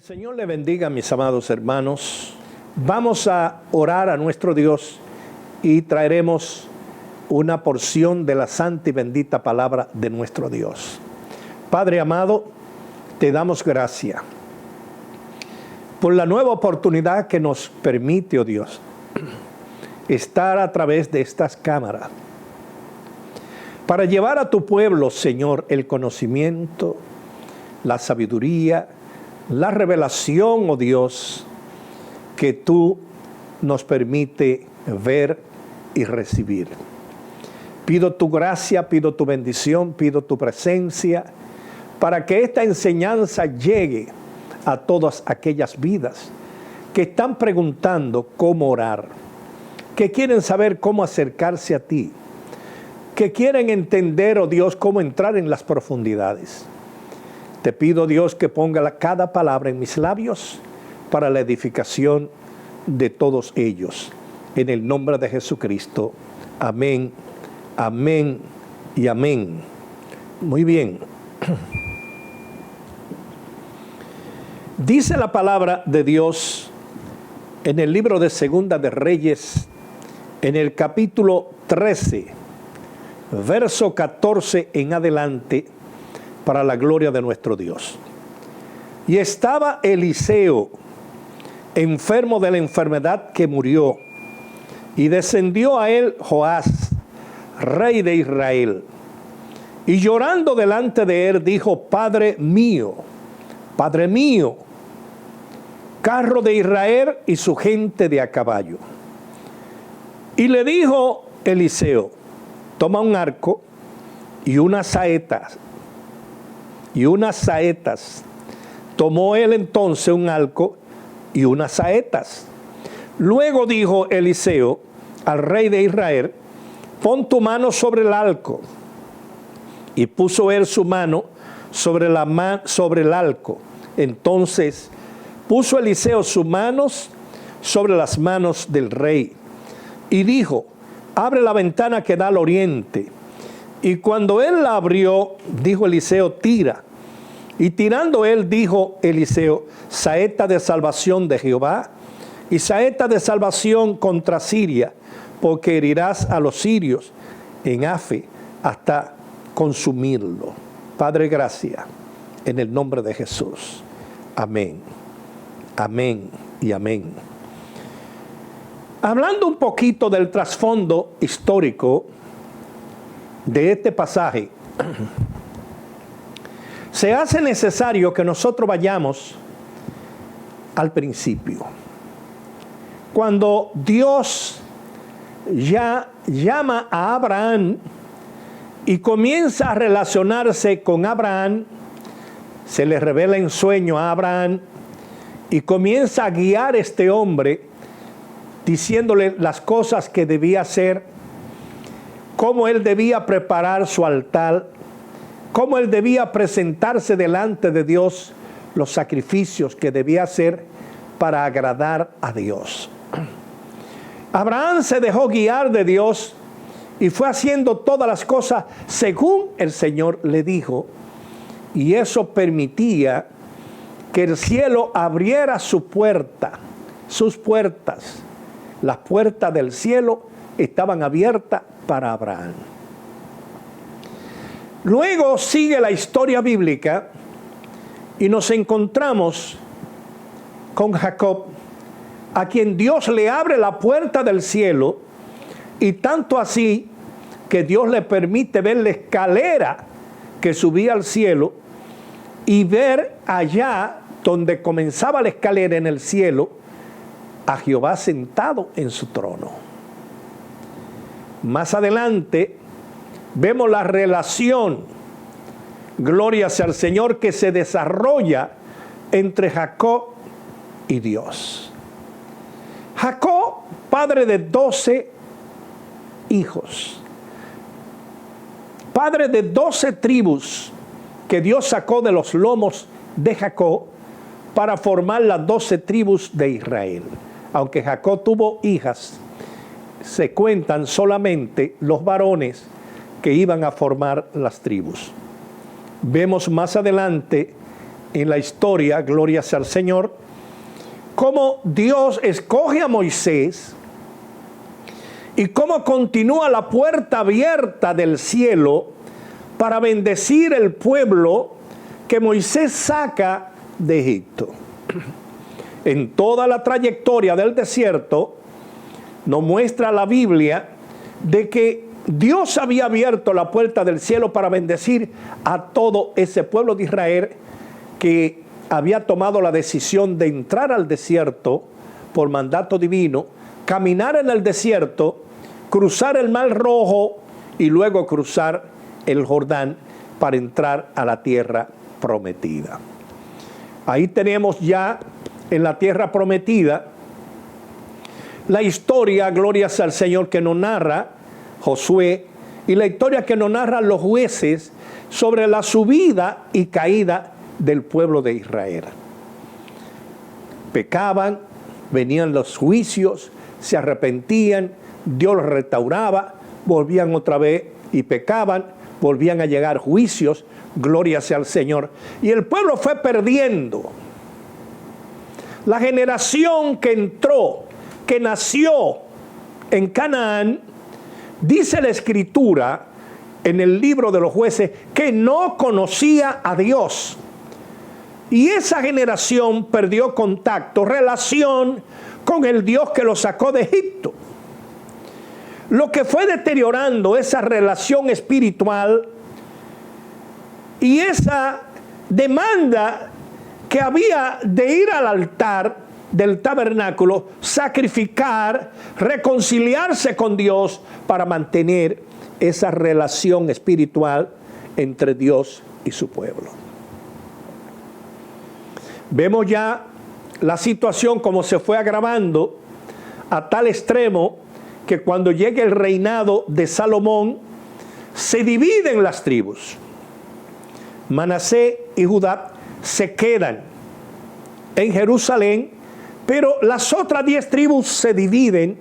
Señor le bendiga, mis amados hermanos. Vamos a orar a nuestro Dios y traeremos una porción de la santa y bendita palabra de nuestro Dios. Padre amado, te damos gracias por la nueva oportunidad que nos permite, oh Dios, estar a través de estas cámaras para llevar a tu pueblo, Señor, el conocimiento, la sabiduría, la revelación, oh Dios, que tú nos permite ver y recibir. Pido tu gracia, pido tu bendición, pido tu presencia, para que esta enseñanza llegue a todas aquellas vidas que están preguntando cómo orar, que quieren saber cómo acercarse a ti, que quieren entender, oh Dios, cómo entrar en las profundidades. Te pido, Dios, que ponga cada palabra en mis labios para la edificación de todos ellos. En el nombre de Jesucristo. Amén, amén y amén. Muy bien. Dice la palabra de Dios en el libro de Segunda de Reyes, en el capítulo 13, verso 14 en adelante, para la gloria de nuestro Dios. Y estaba Eliseo enfermo de la enfermedad que murió, y descendió a él Joás, rey de Israel, y llorando delante de él dijo: Padre mío, carro de Israel y su gente de a caballo. Y le dijo Eliseo: toma un arco y unas saetas. Tomó él entonces un arco y unas saetas. Luego dijo Eliseo al rey de Israel: pon tu mano sobre el arco. Y puso él su mano sobre el arco. Entonces puso Eliseo sus manos sobre las manos del rey. Y dijo: abre la ventana que da al oriente. Y cuando él la abrió, dijo Eliseo: tira. Y tirando él, dijo Eliseo: saeta de salvación de Jehová y saeta de salvación contra Siria, porque herirás a los sirios en Afe hasta consumirlo. Padre, gracias, en el nombre de Jesús. Amén, amén y amén. Hablando un poquito del trasfondo histórico de este pasaje, se hace necesario que nosotros vayamos al principio. Cuando Dios ya llama a Abraham y comienza a relacionarse con Abraham, se le revela en sueño a Abraham y comienza a guiar a este hombre, diciéndole las cosas que debía hacer, cómo él debía preparar su altar, cómo él debía presentarse delante de Dios, los sacrificios que debía hacer para agradar a Dios. Abraham se dejó guiar de Dios y fue haciendo todas las cosas según el Señor le dijo, y eso permitía que el cielo abriera su puerta, sus puertas. Las puertas del cielo estaban abiertas para Abraham. Luego sigue la historia bíblica y nos encontramos con Jacob, a quien Dios le abre la puerta del cielo, y tanto así que Dios le permite ver la escalera que subía al cielo y ver allá donde comenzaba la escalera en el cielo a Jehová sentado en su trono. Más adelante vemos la relación, gloria sea al Señor, que se desarrolla entre Jacob y Dios. Jacob, padre de 12 hijos, padre de 12 tribus que Dios sacó de los lomos de Jacob para formar las 12 tribus de Israel. Aunque Jacob tuvo hijas, se cuentan solamente los varones que iban a formar las tribus. Vemos más adelante en la historia, gloria sea al Señor, cómo Dios escoge a Moisés y cómo continúa la puerta abierta del cielo para bendecir el pueblo que Moisés saca de Egipto. En toda la trayectoria del desierto nos muestra la Biblia de que Dios había abierto la puerta del cielo para bendecir a todo ese pueblo de Israel que había tomado la decisión de entrar al desierto por mandato divino, caminar en el desierto, cruzar el Mar Rojo y luego cruzar el Jordán para entrar a la tierra prometida. Ahí tenemos ya en la tierra prometida la historia, gloria sea al Señor, que nos narra Josué y la historia que nos narran los jueces sobre la subida y caída del pueblo de Israel. Pecaban, venían los juicios, se arrepentían, Dios los restauraba, volvían otra vez y pecaban, volvían a llegar juicios, gloria sea al Señor. Y el pueblo fue perdiendo. La generación que entró, que nació en Canaán, dice la Escritura en el libro de los jueces que no conocía a Dios. Y esa generación perdió contacto, relación con el Dios que los sacó de Egipto. Lo que fue deteriorando esa relación espiritual y esa demanda que había de ir al altar del tabernáculo, sacrificar, reconciliarse con Dios para mantener esa relación espiritual entre Dios y su pueblo. Vemos ya la situación como se fue agravando a tal extremo que cuando llegue el reinado de Salomón se dividen las tribus. Manasés y Judá se quedan en Jerusalén, pero las otras 10 tribus se dividen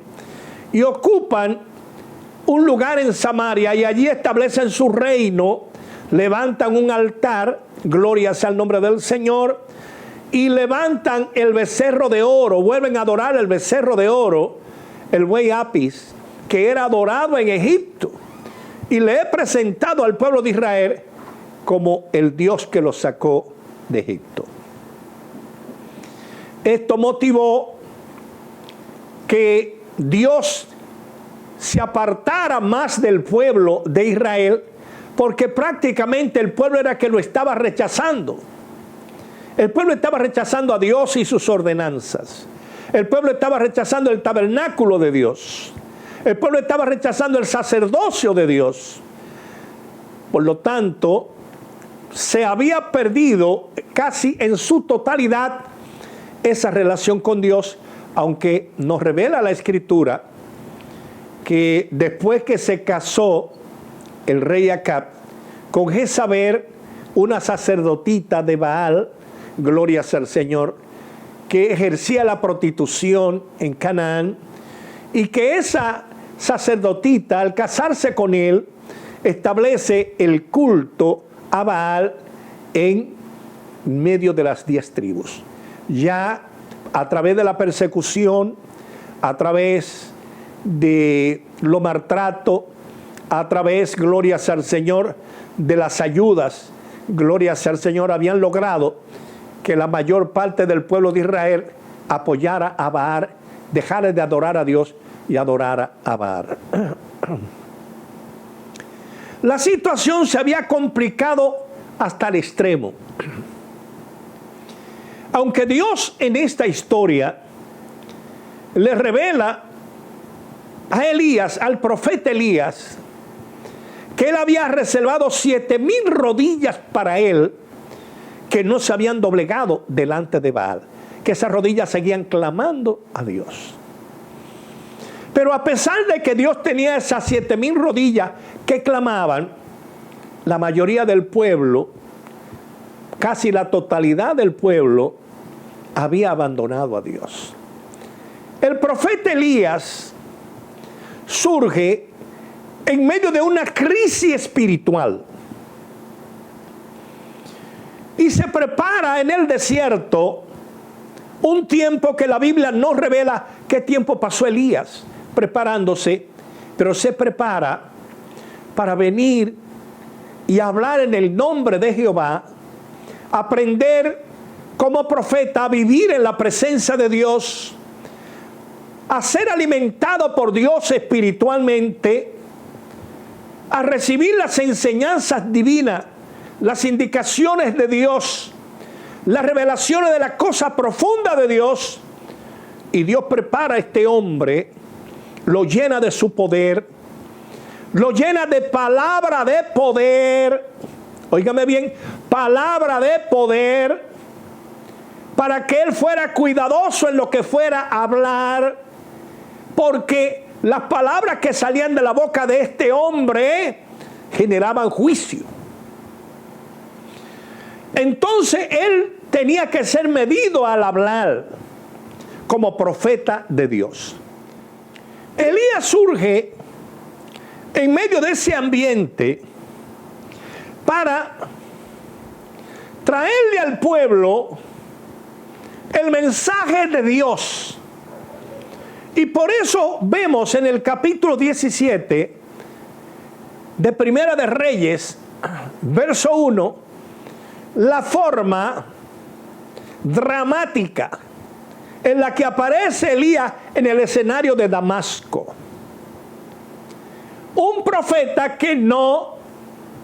y ocupan un lugar en Samaria y allí establecen su reino, levantan un altar, gloria sea el nombre del Señor, y levantan el becerro de oro, vuelven a adorar el becerro de oro, el buey Apis, que era adorado en Egipto. Y le he presentado al pueblo de Israel como el Dios que los sacó de Egipto. Esto motivó que Dios se apartara más del pueblo de Israel, porque prácticamente el pueblo era que lo estaba rechazando. El pueblo estaba rechazando a Dios y sus ordenanzas. El pueblo estaba rechazando el tabernáculo de Dios. El pueblo estaba rechazando el sacerdocio de Dios. Por lo tanto, se había perdido casi en su totalidad esa relación con Dios, aunque nos revela la Escritura que después que se casó el rey Acab con Jezabel, una sacerdotita de Baal, gloria sea al Señor, que ejercía la prostitución en Canaán, y que esa sacerdotita, al casarse con él, establece el culto a Baal en medio de las 10 tribus. Ya a través de la persecución, a través de los maltratos, a través, gloria sea al Señor, de las ayudas, gloria sea al Señor, habían logrado que la mayor parte del pueblo de Israel apoyara a Baal, dejara de adorar a Dios y adorara a Baal. La situación se había complicado hasta el extremo. Aunque Dios en esta historia le revela a Elías, al profeta Elías, que él había reservado 7,000 rodillas para él, que no se habían doblegado delante de Baal, que esas rodillas seguían clamando a Dios. Pero a pesar de que Dios tenía esas 7,000 rodillas que clamaban, la mayoría del pueblo, casi la totalidad del pueblo, había abandonado a Dios. El profeta Elías surge en medio de una crisis espiritual. y se prepara en el desierto un tiempo que la Biblia no revela qué tiempo pasó Elías preparándose, pero se prepara para venir y hablar en el nombre de Jehová, aprender como profeta a vivir en la presencia de Dios, a ser alimentado por Dios espiritualmente, a recibir las enseñanzas divinas, las indicaciones de Dios, las revelaciones de la cosa profunda de Dios. Y Dios prepara a este hombre, lo llena de su poder, lo llena de palabra de poder. Óigame bien, palabra de poder, para que él fuera cuidadoso en lo que fuera a hablar, porque las palabras que salían de la boca de este hombre generaban juicio. Entonces él tenía que ser medido al hablar como profeta de Dios. Elías surge en medio de ese ambiente para traerle al pueblo el mensaje de Dios. Y por eso vemos en el capítulo 17 de Primera de Reyes, verso 1, la forma dramática en la que aparece Elías en el escenario de Damasco. Un profeta que no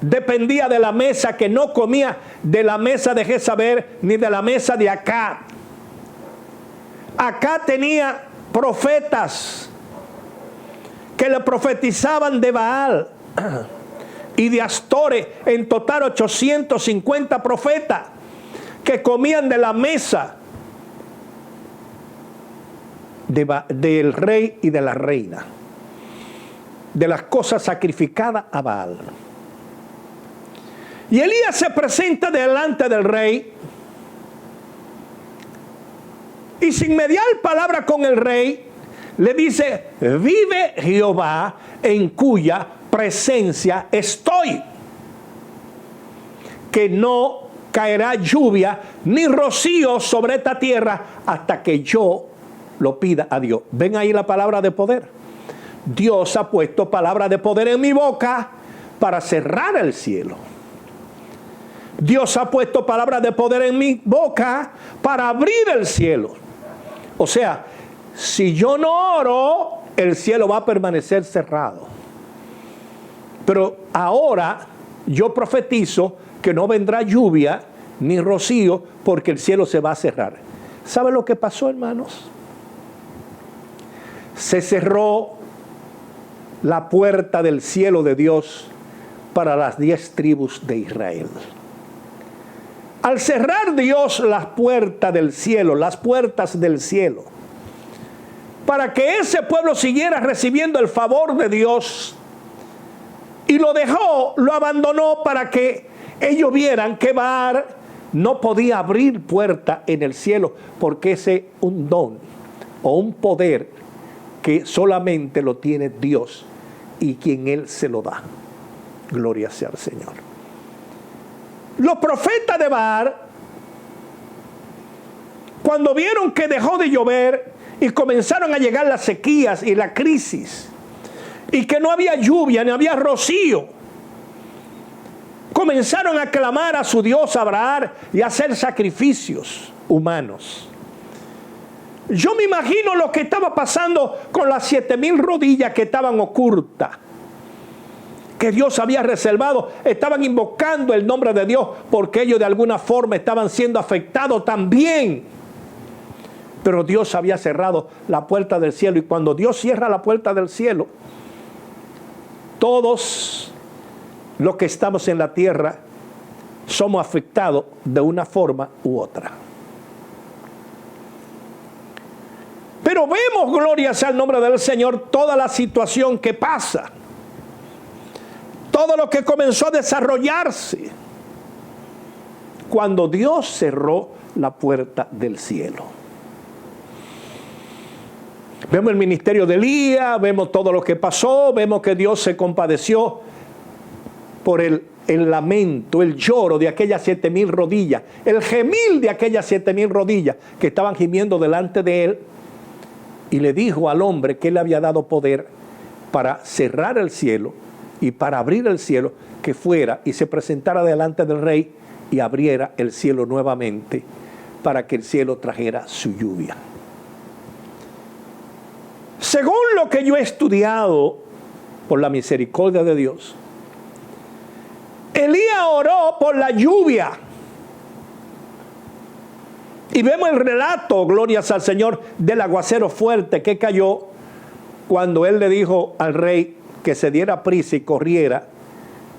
dependía de la mesa, que no comía de la mesa de Jezabel ni de la mesa de Acab. Acá tenía profetas que le profetizaban de Baal y de Astores, en total 850 profetas que comían de la mesa del rey y de la reina, de las cosas sacrificadas a Baal. Y Elías se presenta delante del rey y sin mediar palabra con el rey le dice: vive Jehová en cuya presencia estoy, que no caerá lluvia ni rocío sobre esta tierra hasta que yo lo pida a Dios. Ven ahí la palabra de poder. Dios ha puesto palabra de poder en mi boca para cerrar el cielo. Dios ha puesto palabra de poder en mi boca para abrir el cielo. O sea, si yo no oro, el cielo va a permanecer cerrado. Pero ahora yo profetizo que no vendrá lluvia ni rocío porque el cielo se va a cerrar. ¿Sabe lo que pasó, hermanos? Se cerró la puerta del cielo de Dios para las 10 tribus de Israel. Al cerrar Dios las puertas del cielo, para que ese pueblo siguiera recibiendo el favor de Dios, y lo dejó, lo abandonó para que ellos vieran que Baal no podía abrir puerta en el cielo, porque ese es un don o un poder que solamente lo tiene Dios y quien Él se lo da. Gloria sea al Señor. Los profetas de Baal, cuando vieron que dejó de llover y comenzaron a llegar las sequías y la crisis, y que no había lluvia, ni había rocío, comenzaron a clamar a su Dios Abraham y a hacer sacrificios humanos. Yo me imagino lo que estaba pasando con las 7,000 rodillas que estaban ocultas, que Dios había reservado. Estaban invocando el nombre de Dios porque ellos de alguna forma estaban siendo afectados también. Pero Dios había cerrado la puerta del cielo, y cuando Dios cierra la puerta del cielo, todos los que estamos en la tierra somos afectados de una forma u otra. Pero vemos, gloria sea el nombre del Señor, toda la situación que pasa, todo lo que comenzó a desarrollarse cuando Dios cerró la puerta del cielo. Vemos el ministerio de Elías, vemos todo lo que pasó, vemos que Dios se compadeció por el el lamento, el lloro de aquellas 7,000 rodillas, el gemir de aquellas 7,000 rodillas que estaban gimiendo delante de él, y le dijo al hombre que él le había dado poder para cerrar el cielo y para abrir el cielo, que fuera y se presentara delante del rey y abriera el cielo nuevamente para que el cielo trajera su lluvia. Según lo que yo he estudiado por la misericordia de Dios, Elías oró por la lluvia. Y vemos el relato, glorias al Señor, del aguacero fuerte que cayó cuando él le dijo al rey que se diera prisa y corriera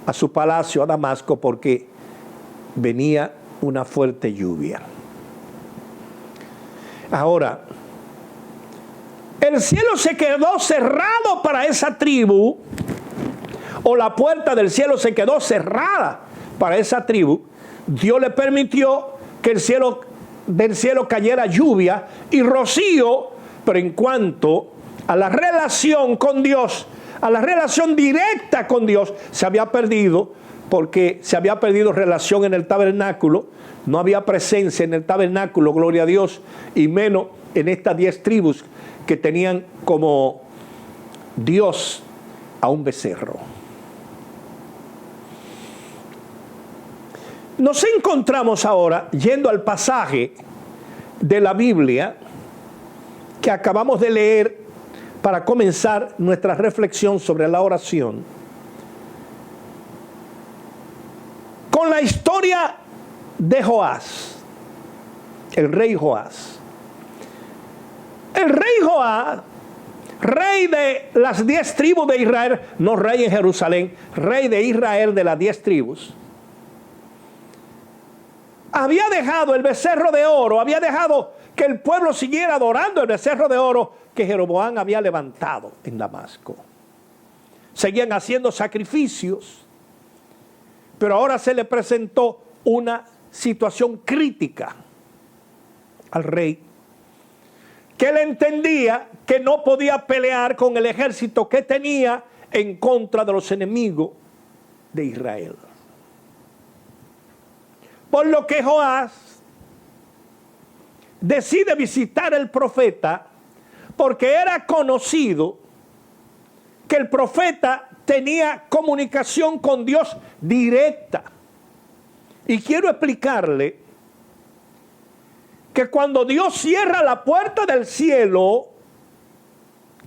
a su palacio a Damasco porque venía una fuerte lluvia. Ahora, el cielo se quedó cerrado para esa tribu, o la puerta del cielo se quedó cerrada para esa tribu. Dios le permitió que del cielo cayera lluvia y rocío, pero en cuanto a la relación con Dios, a la relación directa con Dios, se había perdido, porque se había perdido relación en el tabernáculo, no había presencia en el tabernáculo, gloria a Dios, y menos en estas 10 tribus que tenían como Dios a un becerro. Nos encontramos ahora yendo al pasaje de la Biblia que acabamos de leer para comenzar nuestra reflexión sobre la oración, con la historia de Joás, el rey Joás. El rey Joás, rey de las 10 tribus de Israel, no rey en Jerusalén, rey de Israel de las 10 tribus, había dejado el becerro de oro, había dejado que el pueblo siguiera adorando el becerro de oro que Jeroboam había levantado en Damasco. Seguían haciendo sacrificios, pero ahora se le presentó una situación crítica al rey, que él entendía que no podía pelear con el ejército que tenía en contra de los enemigos de Israel. Por lo que Joás decide visitar al profeta, porque era conocido que el profeta tenía comunicación con Dios directa. Y quiero explicarle que cuando Dios cierra la puerta del cielo,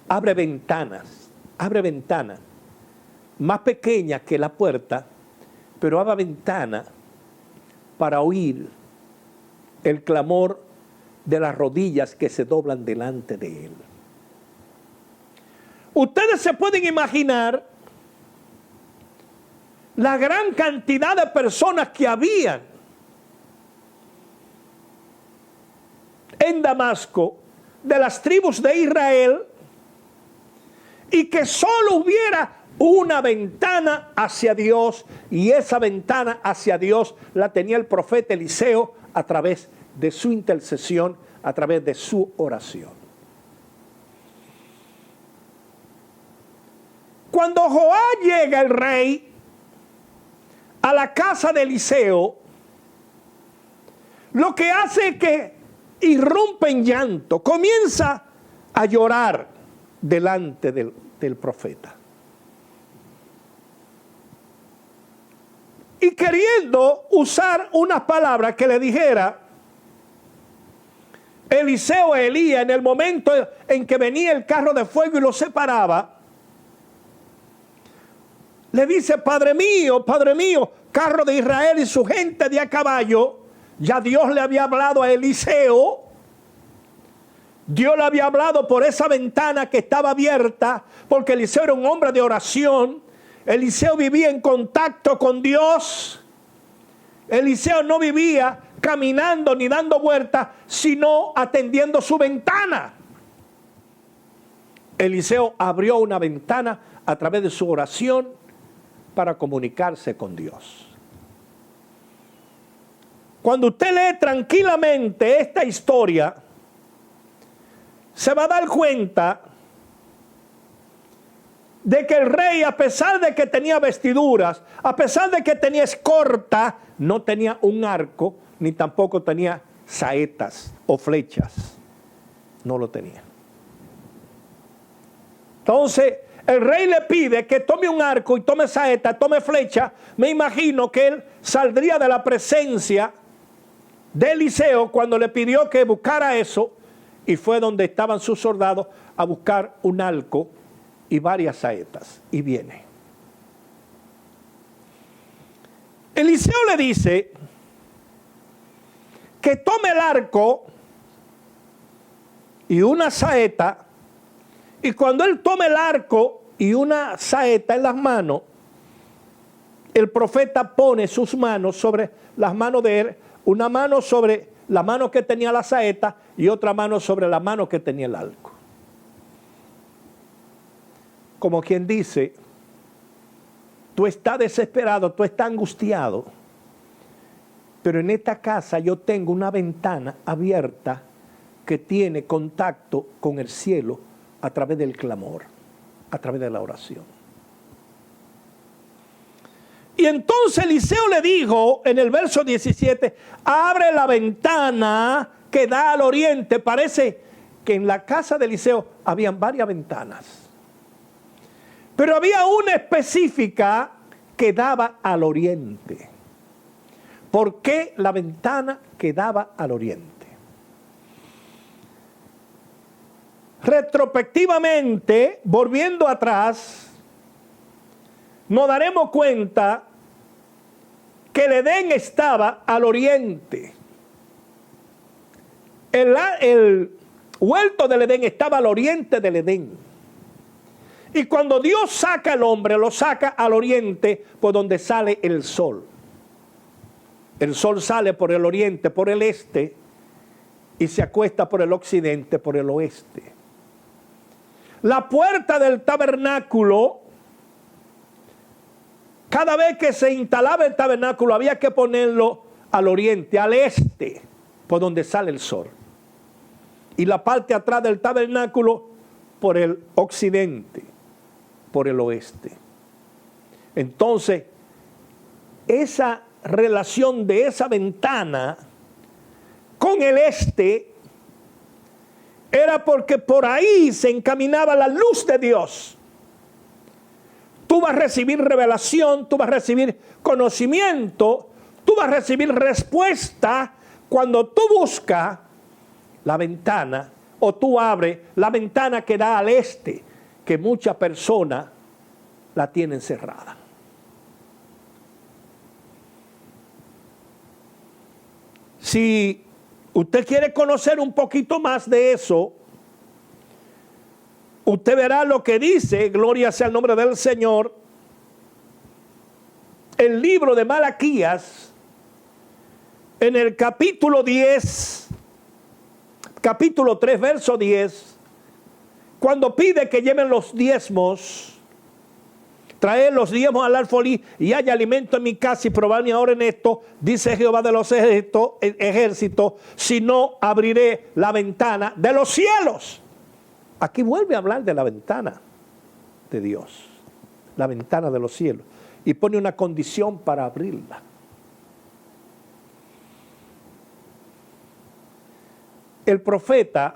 abre ventanas más pequeñas que la puerta, pero abre ventanas para oír el clamor de las rodillas que se doblan delante de él. Ustedes se pueden imaginar la gran cantidad de personas que habían en Damasco de las tribus de Israel, y que solo hubiera una ventana hacia Dios, y esa ventana hacia Dios la tenía el profeta Eliseo a través de su intercesión, a través de su oración. Cuando Joás llega, el rey, a la casa de Eliseo, lo que hace es que irrumpe en llanto, comienza a llorar delante del profeta. Y queriendo usar unas palabras que le dijera Eliseo a Elías en el momento en que venía el carro de fuego y lo separaba, le dice: Padre mío, carro de Israel y su gente de a caballo. Ya Dios le había hablado a Eliseo. Dios le había hablado por esa ventana que estaba abierta, porque Eliseo era un hombre de oración. Eliseo vivía en contacto con Dios. Eliseo no vivía caminando ni dando vueltas, sino atendiendo su ventana. Eliseo abrió una ventana a través de su oración para comunicarse con Dios. Cuando usted lee tranquilamente esta historia, se va a dar cuenta de que el rey, a pesar de que tenía vestiduras, a pesar de que tenía escorta, no tenía un arco, ni tampoco tenía saetas o flechas. No lo tenía. Entonces, el rey le pide que tome un arco y tome saeta, tome flecha. Me imagino que él saldría de la presencia de Eliseo cuando le pidió que buscara eso, y fue donde estaban sus soldados a buscar un arco y varias saetas, y viene. Eliseo le dice que tome el arco y una saeta, y cuando él tome el arco y una saeta en las manos, el profeta pone sus manos sobre las manos de él, una mano sobre la mano que tenía la saeta y otra mano sobre la mano que tenía el arco. Como quien dice, tú estás desesperado, tú estás angustiado, pero en esta casa yo tengo una ventana abierta que tiene contacto con el cielo a través del clamor, a través de la oración. Y entonces Eliseo le dijo en el verso 17, abre la ventana que da al oriente. Parece que en la casa de Eliseo habían varias ventanas, pero había una específica que daba al oriente. ¿Por qué la ventana que daba al oriente? Retrospectivamente, volviendo atrás, nos daremos cuenta que el Edén estaba al oriente. El huerto del Edén estaba al oriente del Edén. Y cuando Dios saca al hombre, lo saca al oriente, por donde sale el sol. El sol sale por el oriente, por el este, y se acuesta por el occidente, por el oeste. La puerta del tabernáculo, cada vez que se instalaba el tabernáculo, había que ponerlo al oriente, al este, por donde sale el sol. Y la parte atrás del tabernáculo, por el occidente, por el oeste. Entonces, esa relación de esa ventana con el este era porque por ahí se encaminaba la luz de Dios. Tú vas a recibir revelación, tú vas a recibir conocimiento, tú vas a recibir respuesta cuando tú buscas la ventana o tú abres la ventana que da al este, que muchas personas la tienen cerrada. Si usted quiere conocer un poquito más de eso, usted verá lo que dice, gloria sea el nombre del Señor, el libro de Malaquías, en el capítulo 10, capítulo 3, verso 10, cuando pide que lleven los diezmos, traer los diezmos al alfolí y haya alimento en mi casa y probarme ahora en esto, dice Jehová de los ejércitos, si no abriré la ventana de los cielos. Aquí vuelve a hablar de la ventana de Dios, la ventana de los cielos, y pone una condición para abrirla. El profeta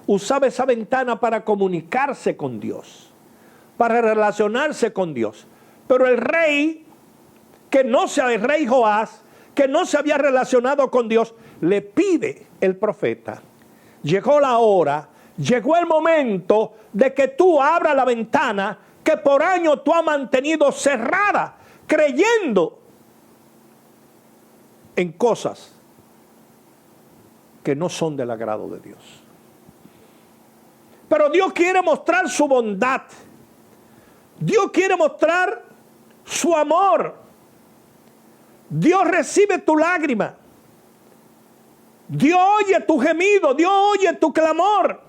usaba esa ventana para comunicarse con Dios, para relacionarse con Dios. Pero el rey, el rey Joás, que no se había relacionado con Dios, le pide el profeta, llegó la hora, llegó el momento de que tú abras la ventana que por años tú has mantenido cerrada, creyendo en cosas que no son del agrado de Dios. Pero Dios quiere mostrar su bondad. Dios quiere mostrar su amor. Dios recibe tu lágrima. Dios oye tu gemido. Dios oye tu clamor.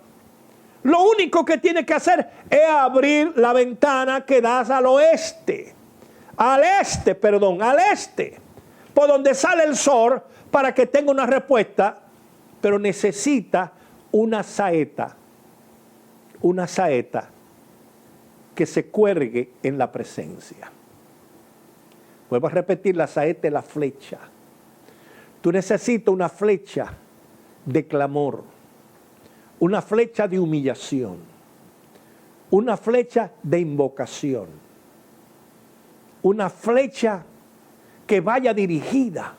Lo único que tienes que hacer es abrir la ventana que das al oeste. Al este, por donde sale el sol, para que tenga una respuesta. Pero necesita una saeta que se cuelgue en la presencia. Vuelvo a repetir, la saeta es la flecha. Tú necesitas una flecha de clamor, una flecha de humillación, una flecha de invocación, una flecha que vaya dirigida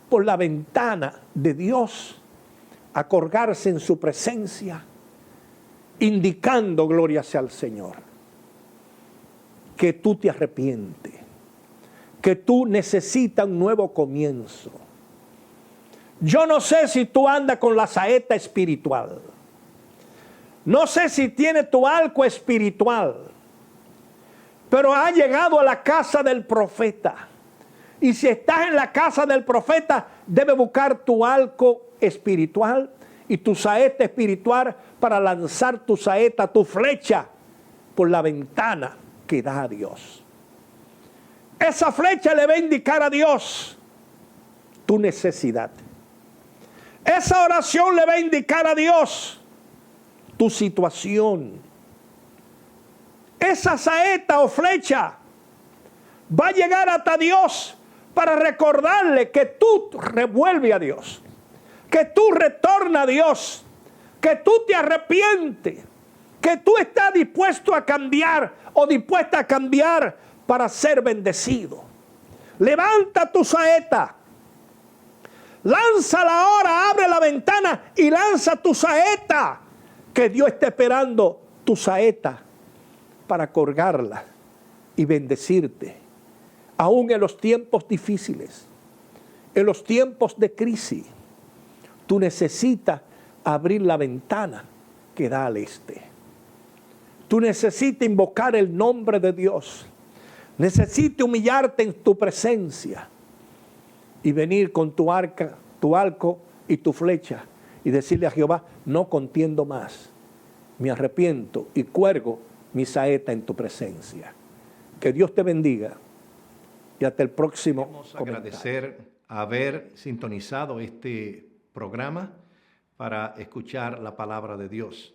por la ventana de Dios a colgarse en su presencia, indicando gloria sea al Señor, que tú te arrepientes, que tú necesitas un nuevo comienzo. Yo no sé si tú andas con la saeta espiritual, no sé si tienes tu arco espiritual, pero has llegado a la casa del profeta. Y si estás en la casa del profeta, debes buscar tu arco espiritual y tu saeta espiritual para lanzar tu saeta, tu flecha, por la ventana que da a Dios. Esa flecha le va a indicar a Dios tu necesidad. Esa oración le va a indicar a Dios tu situación. Esa saeta o flecha va a llegar hasta Dios para recordarle que tú revuelves a Dios, que tú retornas a Dios, que tú te arrepientes, que tú estás dispuesto a cambiar o dispuesta a cambiar para ser bendecido. Levanta tu saeta, lánzala ahora, abre la ventana y lanza tu saeta, que Dios está esperando tu saeta para colgarla y bendecirte, aún en los tiempos difíciles, en los tiempos de crisis. Tú necesitas abrir la ventana que da al este. Tú necesitas invocar el nombre de Dios. Necesitas humillarte en tu presencia y venir con tu arco y tu flecha y decirle a Jehová: no contiendo más, me arrepiento y cuelgo mi saeta en tu presencia. Que Dios te bendiga y hasta el próximo Queremos comentario. agradecer haber sintonizado este programa para escuchar la palabra de Dios.